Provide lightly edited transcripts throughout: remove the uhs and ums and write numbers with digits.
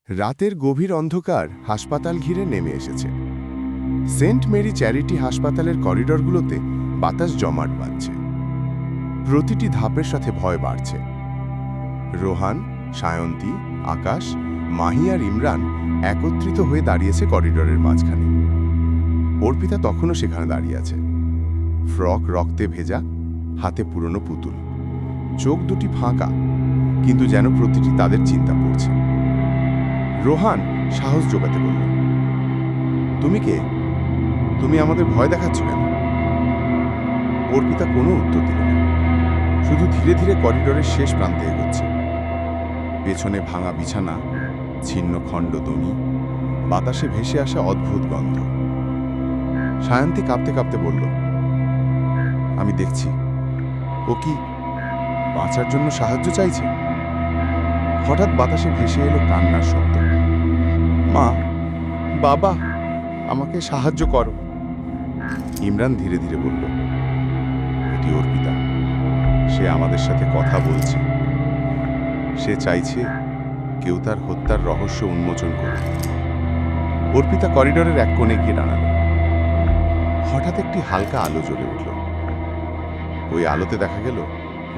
রাতের গভীর অন্ধকার হাসপাতাল ঘিরে নেমে এসেছে। সেন্ট মেরি চ্যারিটি হাসপাতালের করিডরগুলোতে বাতাস জমাট বাঁধছে। প্রতিটি ধাপের সাথে ভয় বাড়ছে। রোহান, সায়ন্তী, আকাশ, মাহি আর ইমরান একত্রিত হয়ে দাঁড়িয়েছে করিডরের মাঝখানে। অর্পিতা তখনও সেখানে দাঁড়িয়ে আছে, ফ্রক রক্তে ভেজা, হাতে পুরনো পুতুল, চোখ দুটি ফাঁকা, কিন্তু যেন প্রতিটি তাদের চিন্তা পড়ছে। রোহান সাহস জোগাতে বলল, তুমি কে? তুমি আমাদের ভয় দেখাচ্ছ কেন? অর্পিতা কোনো উত্তর দিল না, শুধু ধীরে ধীরে করিডোরের শেষ প্রান্তে এগোচ্ছে। পেছনে ভাঙা বিছানা, ছিন্ন খণ্ড দনি, বাতাসে ভেসে আসা অদ্ভুত গন্ধ। সায়ন্তী কাঁপতে কাঁপতে বলল, আমি দেখছি। ও কি বাঁচার জন্য সাহায্য চাইছে? হঠাৎ বাতাসে ভেসে এলো কান্নার শব্দ। মা, বাবা, আমাকে সাহায্য করো। ইমরান ধীরে ধীরে বলল, এটি অর্পিতা। সে আমাদের সাথে কথা বলছে। সে চাইছে কেউ তার হত্যার রহস্য উন্মোচন করুক। অর্পিতা করিডোরের এক কোণে গিয়ে দাঁড়ালো। হঠাৎ একটি হালকা আলো জ্বলে উঠল। ওই আলোতে দেখা গেল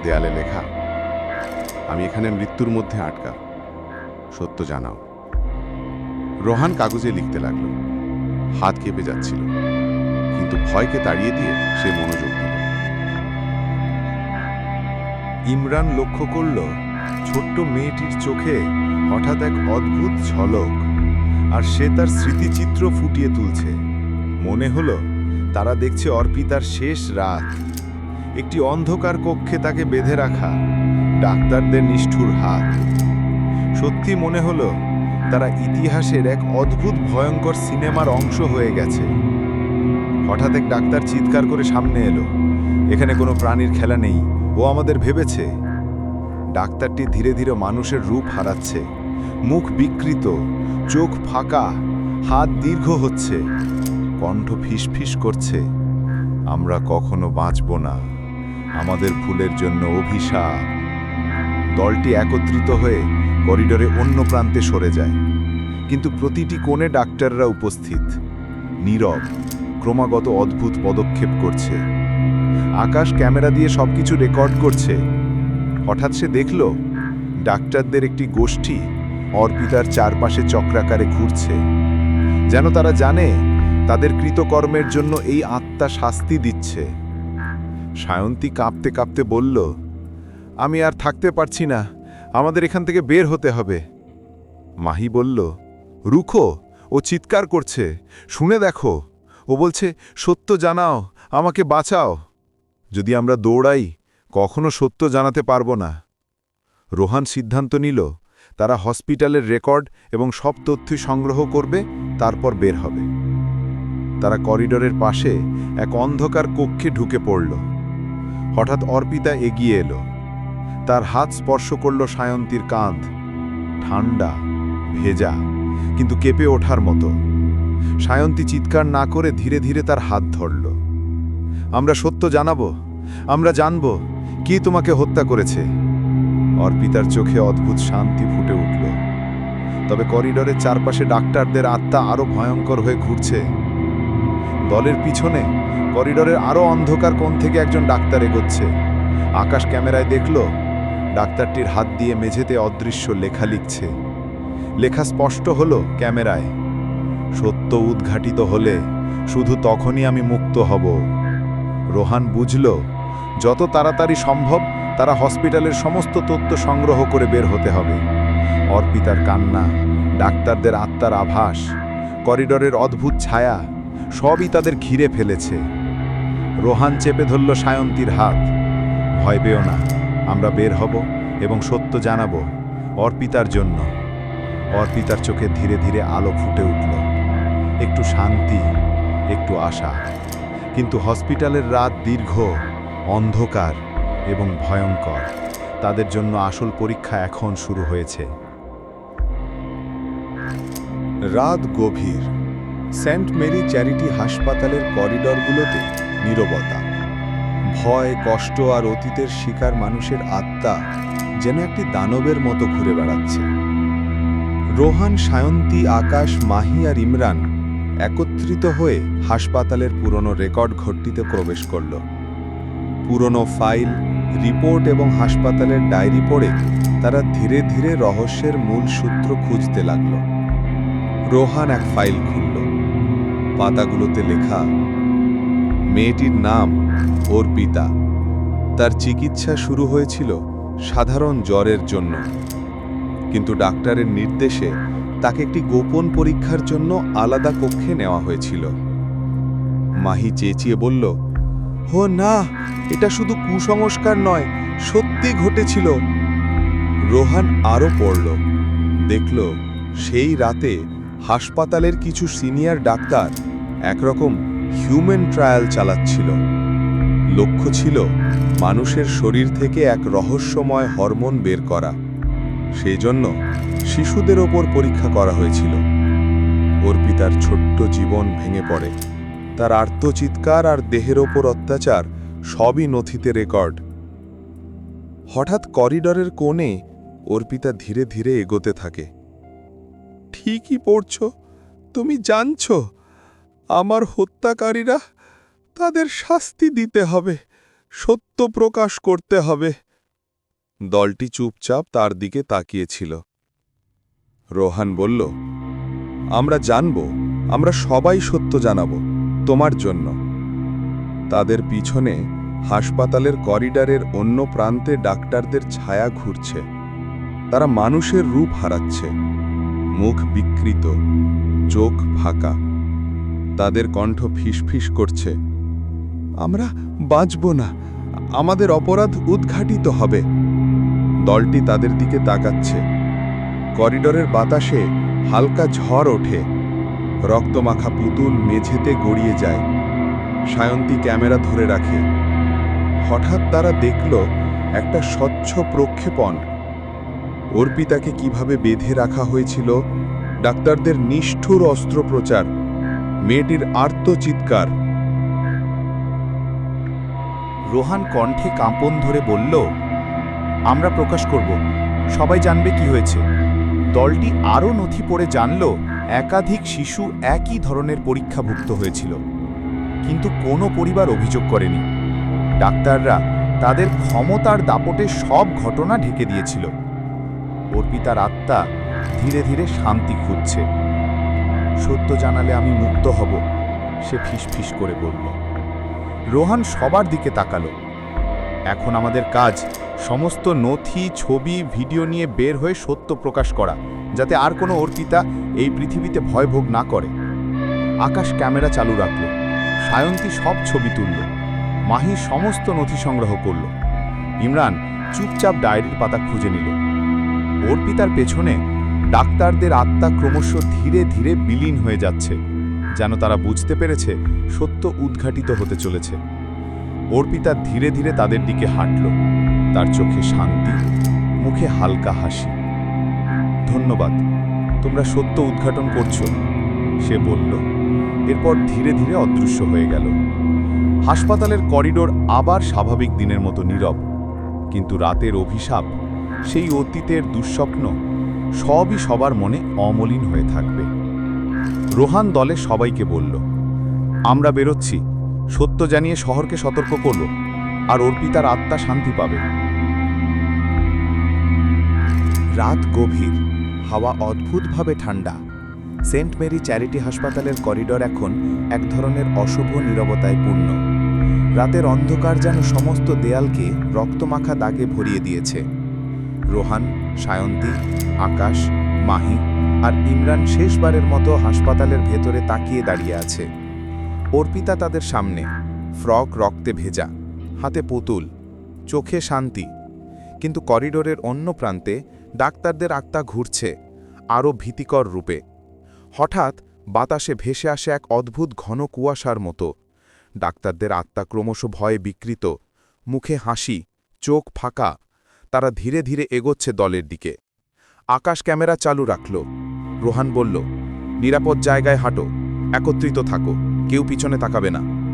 দেয়ালে লেখা, আমি এখানে মৃত্যুর মধ্যে আটকা, সত্য জানাও। রোহান কাগজে লিখতে লাগলো। হাত কেঁপে যাচ্ছিল, কিন্তু ভয়কে তাড়িয়ে দিয়ে সে মনোযোগ দিল। ইমরান লক্ষ্য করল ছোট্ট মেয়েটির চোখে হঠাৎ এক অদ্ভুত ঝলক, আর সে তার স্মৃতিচিত্র ফুটিয়ে তুলছে। মনে হলো তারা দেখছে অর্পিতার শেষ রাত, একটি অন্ধকার কক্ষে তাকে বেঁধে রাখা, ডাক্তারদের নিষ্ঠুর হাত। সত্যি মনে হলো তারা ইতিহাসের এক অদ্ভুত ভয়ঙ্কর সিনেমার অংশ হয়ে গেছে। হঠাৎ এক ডাক্তার চিৎকার করে সামনে এলো, এখানে কোনো প্রাণীর খেলা নেই, ও আমাদের ভেবেছে। ডাক্তারটি ধীরে ধীরে মানুষের রূপ হারাচ্ছে, মুখ বিকৃত, চোখ ফাঁকা, হাত দীর্ঘ হচ্ছে, কণ্ঠ ফিসফিস করছে, আমরা কখনো বাঁচব না, আমাদের ভুলের জন্য অভিশাপ। দলটি একত্রিত হয়ে করিডোরে অন্য প্রান্তে সরে যায়, কিন্তু প্রতিটি কোণে ডাক্তাররা উপস্থিত, নীরব, ক্রমাগত অদ্ভুত পদক্ষেপ করছে। আকাশ ক্যামেরা দিয়ে সবকিছু রেকর্ড করছে। হঠাৎ সে দেখল ডাক্তারদের একটি গোষ্ঠী অর্পিতার চারপাশে চক্রাকারে ঘুরছে, যেন তারা জানে তাদের কৃতকর্মের জন্য এই আত্মা শাস্তি দিচ্ছে। সায়ন্তী কাঁপতে কাঁপতে বলল, আমি আর থাকতে পারছি না, আমাদের এখান থেকে বের হতে হবে। মাহি বলল, রুখো, ও চিৎকার করছে, শুনে দেখো, ও বলছে সত্য জানাও, আমাকে বাঁচাও। যদি আমরা দৌড়াই কখনো সত্য জানাতে পারবো না। রোহান সিদ্ধান্ত নিল তারা হসপিটালের রেকর্ড এবং সব তথ্য সংগ্রহ করবে, তারপর বের হবে। তারা করিডোরের পাশে এক অন্ধকার কক্ষে ঢুকে পড়ল। হঠাৎ অর্পিতা এগিয়ে এলো, তার হাত স্পর্শ করল সায়ন্তীর কাঁধ, ঠান্ডা, ভেজা, কিন্তু কেঁপে ওঠার মতো। সায়ন্তী চিৎকার না করে ধীরে ধীরে তার হাত ধরল। আমরা সত্য জানাবো, আমরা জানব কি তোমাকে হত্যা করেছে। অর্পিতার চোখে অদ্ভুত শান্তি ফুটে উঠল। তবে করিডোরের চারপাশে ডাক্তারদের আত্মা আরো ভয়ঙ্কর হয়ে ঘুরছে। দলের পিছনে করিডোরের আরো অন্ধকার কোণ থেকে একজন ডাক্তার এগোচ্ছে। আকাশ ক্যামেরায় দেখল ডাক্তারটির হাত দিয়ে মেঝেতে অদৃশ্য লেখা লিখছে। লেখা স্পষ্ট হলো ক্যামেরায়, সত্য উদ্ঘাটিত হলে শুধু তখনই আমি মুক্ত হব। রোহান বুঝল যত তাড়াতাড়ি সম্ভব তারা হসপিটালের সমস্ত তথ্য সংগ্রহ করে বের হতে হবে। অর্পিতার কান্না, ডাক্তারদের আত্মার আভাস, করিডোরের অদ্ভুত ছায়া, সবই তাদের ঘিরে ফেলেছে। রোহান চেপে ধরল সায়ন্তীর হাত, ভয় পেও না, আমরা বের হব এবং সত্য জানাবো, অর্পিতার জন্য। অর্পিতার চোখে ধীরে ধীরে আলো ফুটে উঠল, একটু শান্তি, একটু আশা। কিন্তু হসপিটালের রাত দীর্ঘ, অন্ধকার এবং ভয়ঙ্কর। তাদের জন্য আসল পরীক্ষা এখন শুরু হয়েছে। রাত গভীর। সেন্ট মেরি চ্যারিটি হাসপাতালের করিডরগুলোতে নীরবতা। ভয়, কষ্ট আর অতীতের শিকার মানুষের আত্মা যেন একটি দানবের মতো ঘুরে বেড়াচ্ছে। রোহান, সায়ন্তী, আকাশ, মাহি আর ইমরান একত্রিত হয়ে হাসপাতালের পুরনো রেকর্ড ঘরটিতে প্রবেশ করল। পুরনো ফাইল, রিপোর্ট এবং হাসপাতালের ডায়েরি পড়ে তারা ধীরে ধীরে রহস্যের মূল সূত্র খুঁজতে লাগল। রোহান এক ফাইল খুলল। পাতাগুলোতে লেখা, মেয়েটির নাম অর্পিতা। তার চিকিৎসা শুরু হয়েছিল সাধারণ জ্বরের জন্য, কিন্তু ডাক্তারের নির্দেশে তাকে একটি গোপন পরীক্ষার জন্য আলাদা কক্ষে নেওয়া হয়েছিল। মাহি চেঁচিয়ে বলল, "হো না, এটা শুধু কুসংস্কার নয়, সত্যি ঘটেছিল।" রোহান আরও পড়ল, দেখল সেই রাতে হাসপাতালের কিছু সিনিয়র ডাক্তার একরকম হিউম্যান ট্রায়াল চালাচ্ছিল। লক্ষ্য ছিল মানুষের শরীর থেকে এক রহস্যময় হরমোন বের করা। সেই জন্য শিশুদের ওপর পরীক্ষা করা হয়েছিল। অর্পিতার ছোট্ট জীবন ভেঙে পড়ে। তার আর্তচিৎকার আর দেহের ওপর অত্যাচার সবই নথিতে রেকর্ড। হঠাৎ করিডরের কোণে অর্পিতা ধীরে ধীরে এগোতে থাকে। "ঠিকই পড়ছ, তুমি জানছ আমার হত্যাকারীরা, তাদের শাস্তি দিতে হবে, সত্য প্রকাশ করতে হবে।" দলটি চুপচাপ তার দিকে তাকিয়েছিল। রোহান বলল, "আমরা জানব, আমরা সবাই সত্য জানাব, তোমার জন্য।" তাদের পিছনে হাসপাতালের করিডরের অন্য প্রান্তে ডাক্তারদের ছায়া ঘুরছে। তারা মানুষের রূপ হারাচ্ছে, মুখ বিকৃত, চোখ ফাঁকা। তাদের কণ্ঠ ফিসফিস করছে, "আমরা বাঁচব না, আমাদের অপরাধ উদ্ঘাটিত হবে।" দলটি তাদের দিকে তাকাচ্ছে। করিডরের বাতাসে হালকা ঝড় ওঠে। রক্তমাখা পুতুল মেঝেতে গড়িয়ে যায়। সায়ন্তী ক্যামেরা ধরে রাখে। হঠাৎ তারা দেখল একটা স্বচ্ছ প্রক্ষেপণ। অর্পিতাকে কিভাবে বেঁধে রাখা হয়েছিল, ডাক্তারদের নিষ্ঠুর অস্ত্রোপচার, মেয়েটির আর্তচিৎকার। রোহান কণ্ঠে কাঁপন ধরে বলল, "আমরা প্রকাশ করব, সবাই জানবে কি হয়েছে।" দলটি আরও নথি পড়ে জানল একাধিক শিশু একই ধরনের পরীক্ষাভুক্ত হয়েছিল, কিন্তু কোনো পরিবার অভিযোগ করেনি। ডাক্তাররা তাদের ক্ষমতার দাপটে সব ঘটনা ঢেকে দিয়েছিল। অর্পিতার আত্মা ধীরে ধীরে শান্তি খুঁজছে। "সত্য জানালে আমি মুক্ত হব," সে ফিসফিস করে বলল। রোহান সবার দিকে তাকালো। "এখন আমাদের কাজ সমস্ত নথি, ছবি, ভিডিও নিয়ে বের হয়ে সত্য প্রকাশ করা, যাতে আর কোনো অর্পিতা এই পৃথিবীতে ভয় ভোগ না করে।" আকাশ ক্যামেরা চালু রাখল। সায়ন্তী সব ছবি তুলল। মাহি সমস্ত নথি সংগ্রহ করল। ইমরান চুপচাপ ডায়েরির পাতা খুঁজে নিল। অর্পিতার পেছনে ডাক্তারদের আত্মা ক্রমশ ধীরে ধীরে বিলীন হয়ে যাচ্ছে, যেন তারা বুঝতে পেরেছে সত্য উদ্ঘাটিত হতে চলেছে। অর্পিতা ধীরে ধীরে তাদের দিকে হাঁটল। তার চোখে শান্তি, মুখে হালকা হাসি। "ধন্যবাদ, তোমরা সত্য উদ্ঘাটন করছো," সে বলল। এরপর ধীরে ধীরে অদৃশ্য হয়ে গেল। হাসপাতালের করিডোর আবার স্বাভাবিক দিনের মতো নীরব, কিন্তু রাতের অভিশাপ, সেই অতীতের দুঃস্বপ্ন, সবই সবার মনে অমলিন হয়ে থাকবে। রোহান দলে সবাইকে বলল, "আমরা বেরোচ্ছি, সত্য জানিয়ে শহরকে সতর্ক করব, আর অর্পিতার আত্মা শান্তি পাবে।" রাত গভীর, হাওয়া অদ্ভুতভাবে ঠান্ডা। সেন্ট মেরি চ্যারিটি হাসপাতালের করিডর এখন এক ধরনের অশুভ নীরবতায় পূর্ণ। রাতের অন্ধকার যেন সমস্ত দেয়ালকে রক্তমাখা দাগে ভরিয়ে দিয়েছে। রোহান, সায়ন্তী, আকাশ, মাহি আর ইমরান শেষবারের মতো হাসপাতালের ভেতরে তাকিয়ে দাঁড়িয়ে আছে। অর্পিতা তাদের সামনে, ফ্রক রক্তে ভেজা, হাতে পুতুল, চোখে শান্তি। কিন্তু করিডোরের অন্য প্রান্তে ডাক্তারদের আত্মা ঘুরছে, আরও ভীতিকর রূপে। হঠাৎ বাতাসে ভেসে আসে এক অদ্ভুত ঘন কুয়াশার মতো। ডাক্তারদের আত্মা ক্রমশ ভয়ে বিকৃত, মুখে হাসি, চোখ ফাঁকা। তারা ধীরে ধীরে এগোচ্ছে দলের দিকে। আকাশ ক্যামেরা চালু রাখল। রোহান বলল, "নিরাপদ জায়গায় হাঁটো, একত্রিত থাকো, কেউ পিছনে তাকাবে না।"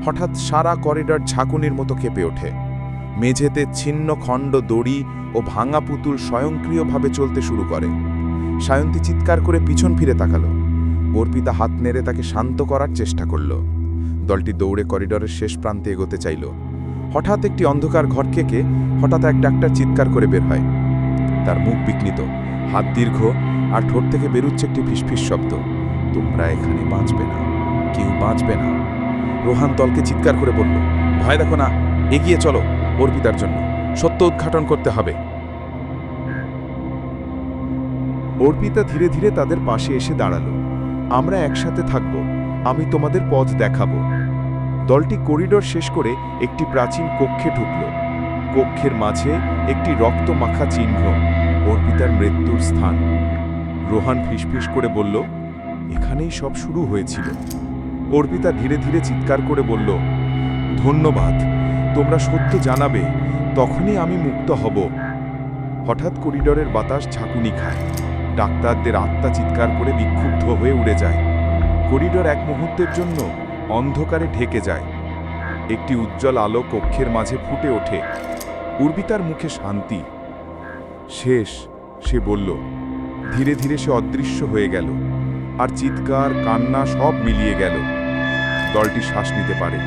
হঠাৎ সারা করিডর ঝাঁকুনির মতো কেঁপে ওঠে। মেঝেতে ছিন্ন খণ্ড দড়ি ও ভাঙা পুতুল স্বয়ংক্রিয়ভাবে চলতে শুরু করে। সায়ন্তী চিৎকার করে পিছন ফিরে তাকালো। অর্পিতা হাত নেড়ে তাকে শান্ত করার চেষ্টা করল। দলটি দৌড়ে করিডোরের শেষ প্রান্তে এগোতে চাইল। হঠাৎ একটি অন্ধকার ঘর থেকে হঠাৎ এক ডাক্তার চিৎকার করে বের হয়। তার মুখ বিকৃত, হাত দীর্ঘ, আর ঠোঁট থেকে বেরুচ্ছে একটি ফিসফিস শব্দ। তোমরা এখানে বাঁচবে না, কেউ বাঁচবে না। রোহান দলকে চিৎকার করে বলল, ভয় দেখো না, এগিয়ে চলো, অর্পিতার জন্য সত্য উদ্ঘাটন করতে হবে। অর্পিতা ধীরে ধীরে তাদের পাশে এসে দাঁড়ালো। আমরা একসাথে থাকব, আমি তোমাদের পথ দেখাবো। দলটি করিডোর শেষ করে একটি প্রাচীন কক্ষে ঢুকল। কক্ষের মাঝে একটি রক্তমাখা চিহ্ন, অর্পিতার মৃত্যুর স্থান। রোহান ফিসফিস করে বলল, এখানেই সব শুরু হয়েছিল। অর্পিতা ধীরে ধীরে চিৎকার করে বলল, ধন্যবাদ, তোমরা সত্য জানাবে, তখনই আমি মুক্ত হব। হঠাৎ করিডোরের বাতাস ঝাঁকুনি খায়। ডাক্তারদের আত্মা চিৎকার করে বিক্ষুব্ধ হয়ে উড়ে যায়। করিডোর এক মুহূর্তের জন্য অন্ধকারে ঢেকে যায়। একটি উজ্জ্বল আলো কক্ষের মাঝে ফুটে ওঠে। অর্পিতার মুখে শান্তি। শেষ, সে বলল। ধীরে ধীরে সে অদৃশ্য হয়ে গেল, আর চিৎকার কান্না সব মিলিয়ে গেল। দলটি শ্বাস নিতে পারে।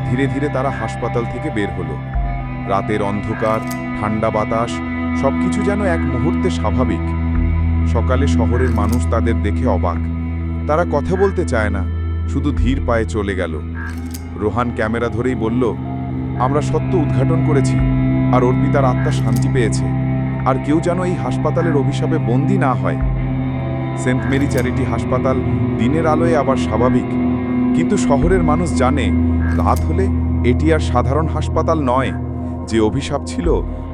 ধীরে ধীরে তারা হাসপাতাল থেকে বের হলো। রাতের অন্ধকার, ঠান্ডা বাতাস, সবকিছু যেন এক মুহূর্তে স্বাভাবিক। সকালে শহরের মানুষ তাদের দেখে অবাক। তারা কথা বলতে চায় না, শুধু ধীর পায়ে চলে গেল। রোহান ক্যামেরা ধরেই বলল, আমরা সত্য উদ্ঘাটন করেছি, আর অর্পিতার আত্মা শান্তি পেয়েছে। আর কেউ যেন এই হাসপাতালের অভিশাপে বন্দী না হয়। সেন্ট মেরি চ্যারিটি হাসপাতাল দিনের আলোয় আবার স্বাভাবিক, কিন্তু শহরের মানুষ জানে রাত হলে এটি আর সাধারণ হাসপাতাল নয়। যে অভিশাপ ছিল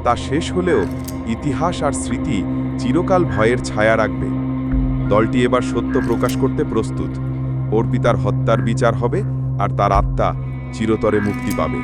তা শেষ হলেও ইতিহাস আর স্মৃতি চিরকাল ভয়ের ছায়া রাখবে। দলটি এবার সত্য প্রকাশ করতে প্রস্তুত। অর্পিতার হত্যার বিচার হবে, আর তার আত্মা চিরতরে মুক্তি পাবে।